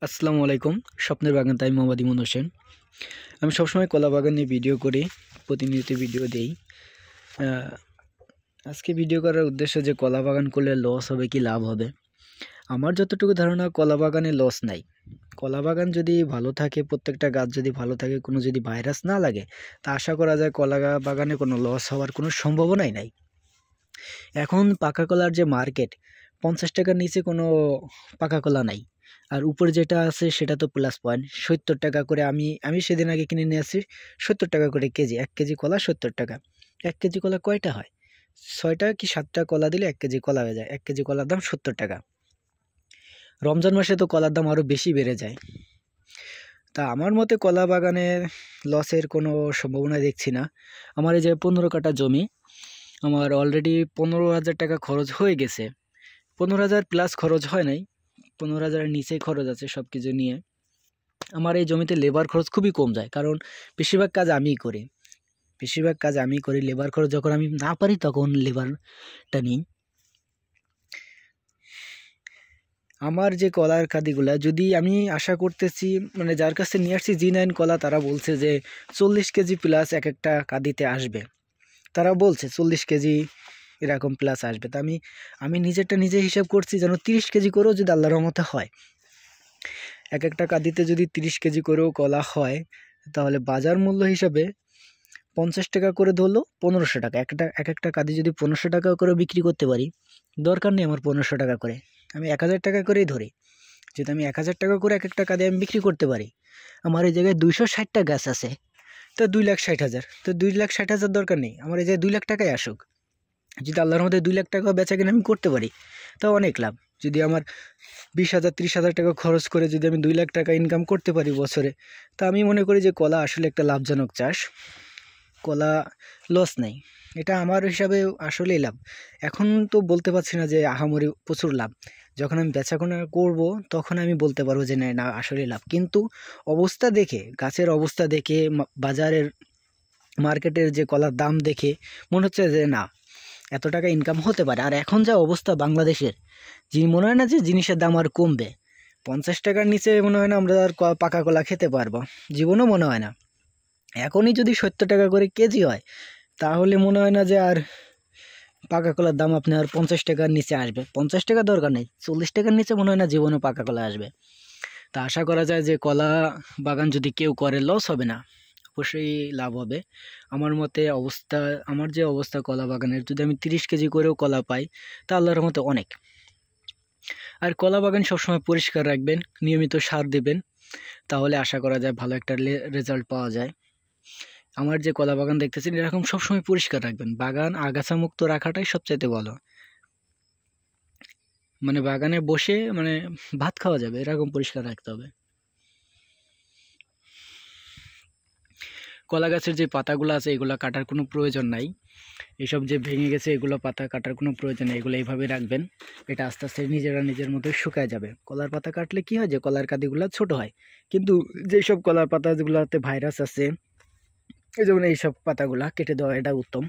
আসসালামু আলাইকুম। স্বপ্নের বাগান তাই মোহাম্মদ ইমন হোসেন। আমি সবসময় কলা বাগান নিয়ে ভিডিও করি, প্রতিনিয়ত ভিডিও দেই। আহ, আজকে ভিডিও করার উদ্দেশ্য যে কলা বাগান করলে লস হবে কি লাভ হবে। আমার যতটুকু ধারণা কলা বাগানে লস নাই। কলা বাগান যদি ভালো থাকে, প্রত্যেকটা গাছ যদি ভালো থাকে, কোনো যদি ভাইরাস না লাগে, তা আশা করা যায় কলা বাগানে কোনো লস হওয়ার কোনো সম্ভাবনাই নাই। এখন পাকা কলার যে মার্কেট, 50 টাকার নিচে কোনো পাকা কলা নাই। আর উপরে যেটা আছে সেটা তো প্লাস পয়েন্ট, 70 টাকা করে। আমি সেদিন আগে কিনে নিয়ে আসছি 70 টাকা করে কেজি। 1 কেজি কলা 70 টাকা। 1 কেজি কলা কয়টা হয়? 6টা কি 7টা কলা দিলে 1 কেজি কলা হয়ে যায়। 1 কেজি কলার দাম 70 টাকা। রমজান মাসে তো কলার দাম আরও বেশি বেড়ে যায়। তা আমার মতে কলা বাগানে লসের কোনো সম্ভাবনা দেখছি না। আমার এই যে 15 কাঠা জমি, আমার অলরেডি 15,000 টাকা খরচ হয়ে গেছে। 15,000 প্লাস খরচ হয় নাই, 15,000-এর নিচেই খরচ আছে সব কিছু নিয়ে। আমার এই জমিতে লেবার খরচ খুবই কম যায়, কারণ বেশিরভাগ কাজ আমিই করি। লেবার খরচ যখন আমি না পারি তখন লেবারটা নিই। আমার যে কলার কাদিগুলা, যদি আমি আশা করতেছি, মানে যার কাছে নিয়ে আসছি G9 কলা, তারা বলছে যে 40 কেজি প্লাস এক একটা কাদিতে আসবে। তারা বলছে 40 কেজি এরকম প্লাস আসবে। তা আমি নিজেরটা নিজে হিসাব করছি, যেন 30 কেজি করেও যদি আল্লাহর রহমতে হয়, এক একটা কাঁদিতে যদি 30 কেজি করেও কলা হয়, তাহলে বাজার মূল্য হিসাবে 50 টাকা করে ধরলো 1500 টাকা। এক একটা কাঁদি যদি 1500 টাকা করে বিক্রি করতে পারি, দরকার নেই আমার 1500 টাকা করে, আমি 1000 টাকা করেই ধরি। যদি আমি 1000 টাকা করে এক একটা কাঁদি আমি বিক্রি করতে পারি, আমার এই জায়গায় 260টা গাছ আছে, তো 2,60,000, তো 2,60,000 দরকার নেই, আমার এই জায়গায় 2,00,000 টাকাই আসুক। যদি আল্লাহর মধ্যে 2,00,000 টাকা বেচা কিনা আমি করতে পারি, তাও অনেক লাভ। যদি আমার 20,000 30,000 টাকা খরচ করে যদি আমি 2,00,000 টাকা ইনকাম করতে পারি বছরে, তা আমি মনে করি যে কলা আসলে একটা লাভজনক চাষ। কলা লস নেই, এটা আমার হিসাবে আসলেই লাভ। এখন তো বলতে পারছি না যে আহামরি প্রচুর লাভ। যখন আমি বেচাকেনা করব, তখন আমি বলতে পারবো যে না না আসলে লাভ। কিন্তু অবস্থা দেখে, গাছের অবস্থা দেখে, বাজারের মার্কেটের যে কলার দাম দেখে মনে হচ্ছে যে না, এত টাকা ইনকাম হতে পারে। আর এখন যা অবস্থা বাংলাদেশের, মনে হয় না যে জিনিসের দাম আর কমবে। 50 টাকার নিচে মনে হয় না আমরা আর পাকা কলা খেতে পারবো, জীবনও মনে হয় না। এখনই যদি 70 টাকা করে কেজি হয়, তাহলে মনে হয় না যে আর পাকা কলার দাম আপনি আর 50 টাকার নিচে আসবে। 50 টাকা দরকার নেই, 40 টাকার নিচে মনে হয় না জীবনও পাকা কলা আসবে। তা আশা করা যায় যে কলা বাগান যদি কেউ করে লস হবে না, অবশ্যই লাভ হবে। আমার মতে অবস্থা, আমার যে অবস্থা কলা বাগানের, যদি আমি 30 কেজি করেও কলা পাই, তা আল্লাহর মতে অনেক। আর কলা বাগান সবসময় পরিষ্কার রাখবেন, নিয়মিত সার দেবেন, তাহলে আশা করা যায় ভালো একটা রেজাল্ট পাওয়া যায়। আমার যে কলা বাগান দেখতেছেন, এরকম সবসময় পরিষ্কার রাখবেন। বাগান আগাছা মুক্ত রাখাটাই সবচাইতে ভালো। মানে বাগানে বসে মানে ভাত খাওয়া যাবে এরকম পরিষ্কার রাখতে হবে। কলা গাছের যে পাতাগুলো আছে, এগুলো কাটার কোনো প্রয়োজন নাই। এসব যে ভেঙে গেছে, এগুলো পাতা কাটার কোনো প্রয়োজন নেই, এগুলো এইভাবে রাখবেন। এটা আস্তে আস্তে নিজের মতোই শুকায় যাবে। কলার পাতা কাটলে কি হয়, যে কলার কাঁদিগুলো ছোট হয়। কিন্তু যেসব কলার পাতা যেগুলোতে ভাইরাস আছে, এই যেমন এইসব পাতাগুলা কেটে দেওয়া এটা উত্তম।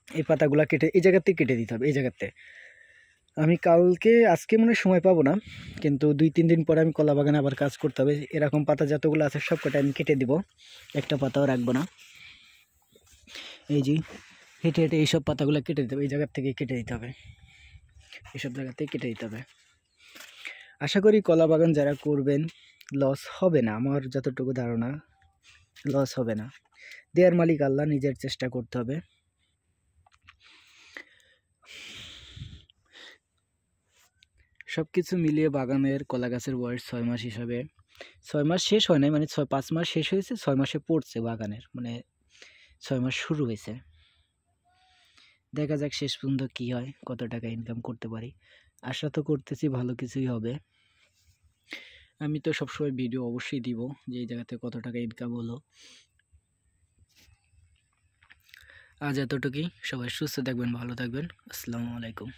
এই পাতাগুলা কেটে এই জায়গাতে কেটে দিতে হবে, এই জায়গাতে। আমি আজকে মনে হয় সময় পাবো না, কিন্তু 2-3 দিন পরে আমি কলা বাগানে আবার কাজ করতে হবে। এরকম পাতা যতগুলো আছে সব কটা আমি কেটে দিব, একটা পাতাও রাখবো না। এই যে হেঁটে হেঁটে এইসব পাতাগুলো কেটে দিতে হবে, এই জায়গার থেকে কেটে দিতে হবে, এইসব জায়গা থেকে কেটে দিতে হবে। আশা করি কলা বাগান যারা করবেন লস হবে না, আমার যতটুকু ধারণা লস হবে না। দেয়ার মালিক আল্লাহ, নিজের চেষ্টা করতে হবে। সব কিছু মিলিয়ে বাগানের কলা গাছের বয়স 6 মাস হিসাবে, 6 মাস শেষ হয় নাই, মানে 5 মাস শেষ হয়েছে, 6 মাসে পড়ছে বাগানের, মানে 6 মাস শুরু হয়েছে। দেখা যাক শেষ পর্যন্ত কি হয়, কত টাকা ইনকাম করতে পারি। আশা তো করতেছি ভালো কিছুই হবে। আমি তো সবসময় ভিডিও অবশ্যই দিব যে এই জায়গাতে কত টাকা ইনকাম হলো। আজ এতটুকুই, সবাই সুস্থ থাকবেন, ভালো থাকবেন। আসসালামু আলাইকুম।